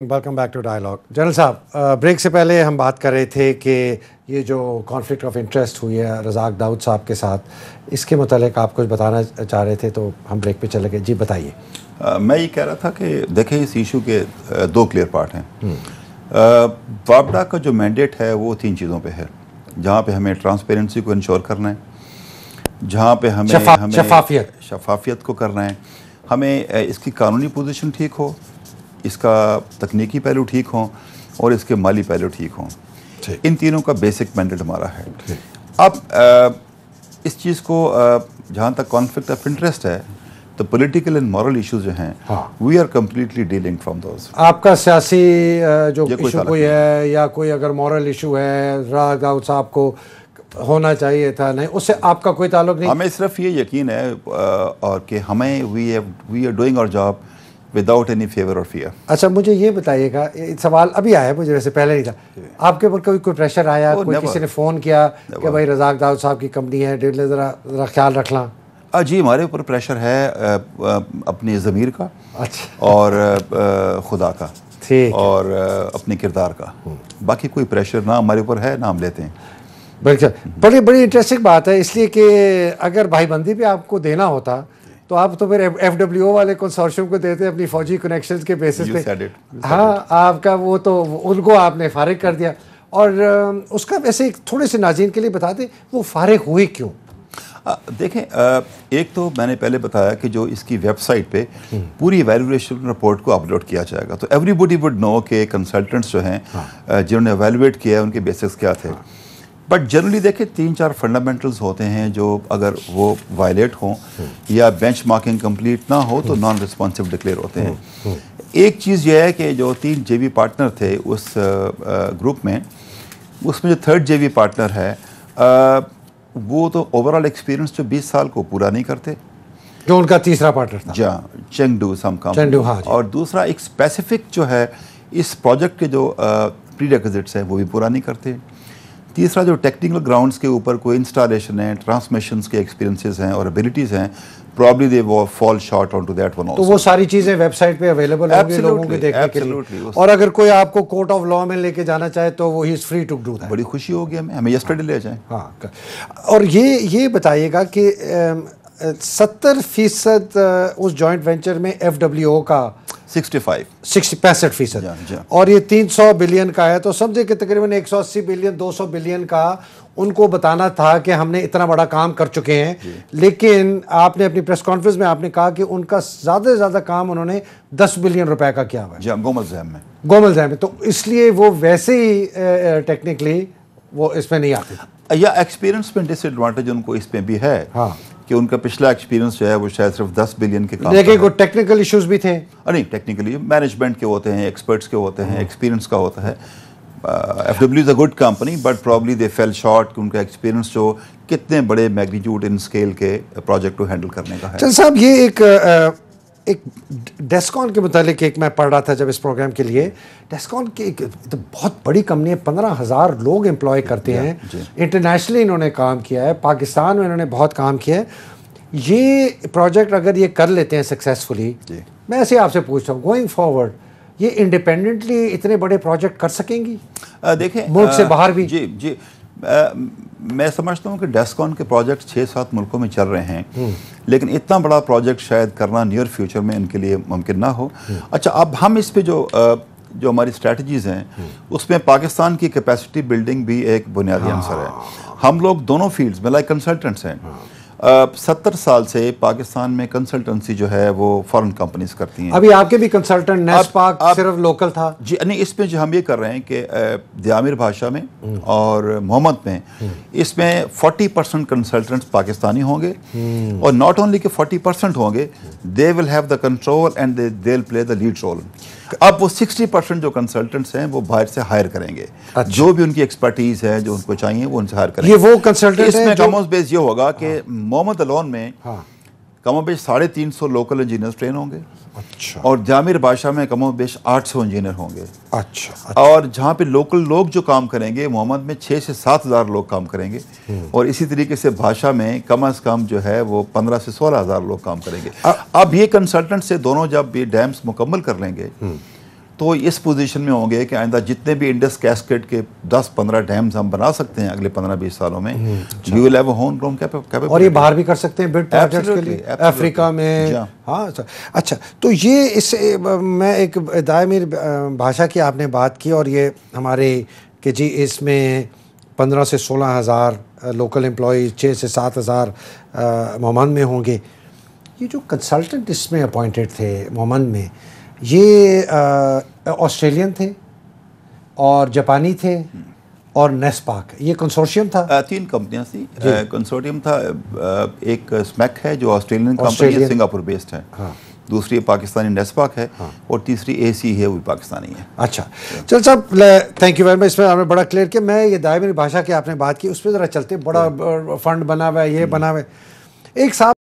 Welcome back to dialogue. General साहब, break से पहले हम बात कर रहे थे कि ये जो कॉन्फ्लिक्ट ऑफ इंटरेस्ट हुई है रज़ाक दाऊद साहब के साथ, इसके मुतालिक आप कुछ बताना चाह रहे थे तो हम ब्रेक पे चले गए। जी बताइए। मैं ये कह रहा था कि देखें, इस इशू के दो क्लियर पार्ट हैं। वापडा का जो मैंडेट है वो तीन चीज़ों पे है, जहाँ पे हमें ट्रांसपेरेंसी को इंश्योर करना है, जहाँ पे हमें शफाफियत को करना है, हमें इसकी कानूनी पोजीशन ठीक हो, इसका तकनीकी पहलू ठीक हो और इसके माली पहलू ठीक हों। इन तीनों का बेसिक मैंडेट हमारा है। अब इस चीज़ को जहाँ तक कॉन्फ्लिक्ट ऑफ इंटरेस्ट है तो पॉलिटिकल एंड मॉरल इश्यूज जो हैं we are completely dealing from those. आपका सियासी जो इशू कोई है या कोई अगर मॉरल इशू है, रज़ाक दाऊद साहब को होना चाहिए था नहीं, उससे आपका कोई ताल्लुक नहीं? हमें सिर्फ ये यकीन है और कि हमें we are doing our job without any favour और फियर। अच्छा, मुझे ये बताइएगा, सवाल अभी आया मुझे, वैसे पहले नहीं था, आपके ऊपर कोई प्रेशर आया, कोई किसी ने फ़ोन किया कि भाई रज़ाक दाऊद साहब की कंपनी है, ज़रा ख्याल रखना? जी, हमारे ऊपर प्रेशर है अपने ज़मीर का, अच्छा, और खुदा का, ठीक, और अपने किरदार का। बाकी कोई प्रेशर ना हमारे ऊपर है ना हम लेते हैं। बड़ी बड़ी इंटरेस्टिंग बात है, इसलिए कि अगर भाईबंदी भी आपको देना होता तो आप तो फिर FWO वाले कंसोर्शियम को देते अपनी फौजी कनेक्शंस के बेसिस पे। हाँ, आपका वो तो उनको आपने फारिग कर दिया। और उसका वैसे थोड़े से नाज़रीन के लिए बता दें, वो फारिग हुए क्यों? देखें, एक तो मैंने पहले बताया कि जो इसकी वेबसाइट पे पूरी वैल्यूएशन रिपोर्ट को अपलोड किया जाएगा, तो एवरीबॉडी वुड नो कि कंसल्टेंट्स जो हैं जिन्होंने एवेलुएट किया उनके बेसिस क्या थे। बट जनरली देखें, 3-4 फंडामेंटल्स होते हैं जो अगर वो वायलेट हों या बेंचमार्किंग कंप्लीट ना हो तो नॉन रिस्पॉन्सिव डिक्लेयर होते हैं। एक चीज़ यह है कि जो 3 JV पार्टनर थे उस ग्रुप में, उसमें जो 3rd JV पार्टनर है वो तो ओवरऑल एक्सपीरियंस जो 20 साल को पूरा नहीं करते, जो उनका तीसरा पार्टनर था। चेंगडू हाँ, और दूसरा एक स्पेसिफिक जो है इस प्रोजेक्ट के जो प्रीरेक्विजिट्स हैं वो भी पूरा नहीं करते। तीसरा जो टेक्निकल ग्राउंड्स के ऊपर कोई इंस्टॉलेशन है, ट्रांसमिशंस के एक्सपीरियंसेस हैं और एबिलिटीज़ हैं, प्रॉब्ली दे वो fall short on to that one. तो वो सारी चीज़ें वेबसाइट पे अवेलेबल होंगी लोगों के देखने के लिए, और अगर कोई आपको कोर्ट ऑफ लॉ में लेके जाना चाहे तो वो he is free to do that. बड़ी खुशी होगी हमें यस्टरडे ले जाएं। हाँ, और ये बताइएगा कि 70% उस जॉइंट वेंचर में FWO का 65% और ये 300 बिलियन का है, तो समझे कि तकरीबन 180 बिलियन 200 बिलियन का उनको बताना था कि हमने इतना बड़ा काम कर चुके हैं। लेकिन आपने अपनी प्रेस कॉन्फ्रेंस में आपने कहा कि उनका ज़्यादा से ज़्यादा काम उन्होंने 10 बिलियन रुपए का किया हुआ है गोमल जैम में, तो इसलिए वो वैसे ही टेक्निकली वो इसमें नहीं आते। या एक्सपीरियंस में डिसएडवांटेज उनको इसमें भी है। हाँ, कि उनका पिछला एक्सपीरियंस जो है वो शायद सिर्फ 10 बिलियन के काम, लेकिन कोई टेक्निकल इश्यूज भी थे। नहीं, टेक्निकली मैनेजमेंट के होते हैं, एक्सपर्ट्स के होते हैं, एक्सपीरियंस का होता है। FWO is a good company but probably they fail short, उनका एक्सपीरियंस जो कितने बड़े मैग्नीट्यूड इन स्केल के प्रोजेक्ट को हैंडल करने का है। चल साहब, ये एक डेस्कॉन के मुतालिक एक मैं पढ़ रहा था जब इस प्रोग्राम के लिए। डेस्कॉन की एक तो बहुत बड़ी कंपनी है, 15,000 लोग एम्प्लॉय करते हैं, इंटरनेशनली इन्होंने काम किया है, पाकिस्तान में इन्होंने बहुत काम किया है। ये प्रोजेक्ट अगर ये कर लेते हैं सक्सेसफुली, मैं ऐसे आपसे पूछता हूँ, गोइंग फॉरवर्ड ये इंडिपेंडेंटली इतने बड़े प्रोजेक्ट कर सकेंगी? देखें, मुल्क से बाहर भी। जी, मैं समझता हूँ कि डेस्कॉन के प्रोजेक्ट 6-7 मुल्कों में चल रहे हैं, लेकिन इतना बड़ा प्रोजेक्ट शायद करना नियर फ्यूचर में इनके लिए मुमकिन ना हो। अच्छा, अब हम इस पे जो हमारी स्ट्रेटजीज़ हैं उसमें पाकिस्तान की कैपेसिटी बिल्डिंग भी एक बुनियादी आंसर है। हम लोग दोनों फील्ड्स में लाइक कंसल्टेंट्स हैं। 70 साल से पाकिस्तान में कंसल्टेंसी जो है वो फॉरेन कंपनीज करती हैं। अभी आपके भी कंसल्टेंट नेस्पाक सिर्फ लोकल था? जी नहीं, इसमें जो हम ये कर रहे हैं कि दियामिर भाषा में और मोहम्मद में, इसमें 40% कंसल्टेंट्स पाकिस्तानी होंगे, और नॉट ओनली कि 40% होंगे, they will have the control and they will play the lead role. अब वो 60% जो कंसल्टेंट्स हैं वो बाहर से हायर करेंगे। अच्छा। जो भी उनकी एक्सपर्टीज है जो उनको चाहिए वो उनसे हायर करेंगे। ये वो कंसल्टेंट इसमें कमोस बेस ये होगा कि मोहम्मद अलोन में कमो बेश 350 लोकल इंजीनियर्स ट्रेन होंगे। अच्छा। और जामिर बादशाह में कमो बेश 800 इंजीनियर होंगे। अच्छा। और जहाँ पे लोकल लोग जो काम करेंगे, मोहम्मद में 6 से 7 हज़ार लोग काम करेंगे, और इसी तरीके से भाषा में कम से कम जो है वो 15 से 16 हज़ार लोग काम करेंगे। अब ये कंसल्टेंट से दोनों जब ये डैम्स मुकम्मल कर लेंगे تو اس پوزیشن میں ہوں گے کہ آئندہ جتنے بھی انڈس کیسکیڈ کے 10-15 ڈیمز ہم بنا سکتے ہیں اگلے 15-20 سالوں میں، وی ول ہیو اے ہون گراؤنڈ کیپیبل، اور یہ باہر بھی کر سکتے ہیں بڈ پروجیکٹس کے لیے افریقہ میں. ہاں اچھا، تو یہ اس میں ایک دائمی بھاشا کی آپ نے بات کی، اور یہ ہمارے کہ جی اس میں 15 سے 16 ہزار لوکل امپلائی، 6 سے 7 ہزار مومن میں ہوں گے. یہ جو کنسلٹنٹ اس میں اپوائنٹڈ تھے مومن میں، یہ آسٹریلین تھے اور جاپانی تھے اور نیسپاک، یہ کنسورشیم تھا؟ 3 کمپنیاں تھیں. کنسورشیم تھا، ایک اسمیک ہے جو آسٹریلین کمپنی ہے، سنگاپور بیسڈ ہے. دوسری پاکستانی نیسپاک ہے، اور تیسری اے سی ہے، وہ پاکستانی ہے. اچھا چل صاحب، تھینک یو ویری مچ. اس میں آپ نے بڑا کلیئر کیا. میں یہ دائمی بھاشا کی آپ نے بات کی، اس پہ ذرا چلتے. بڑا فنڈ بنا ہوا ہے، یہ بنا ہوا ہے. ایک صاحب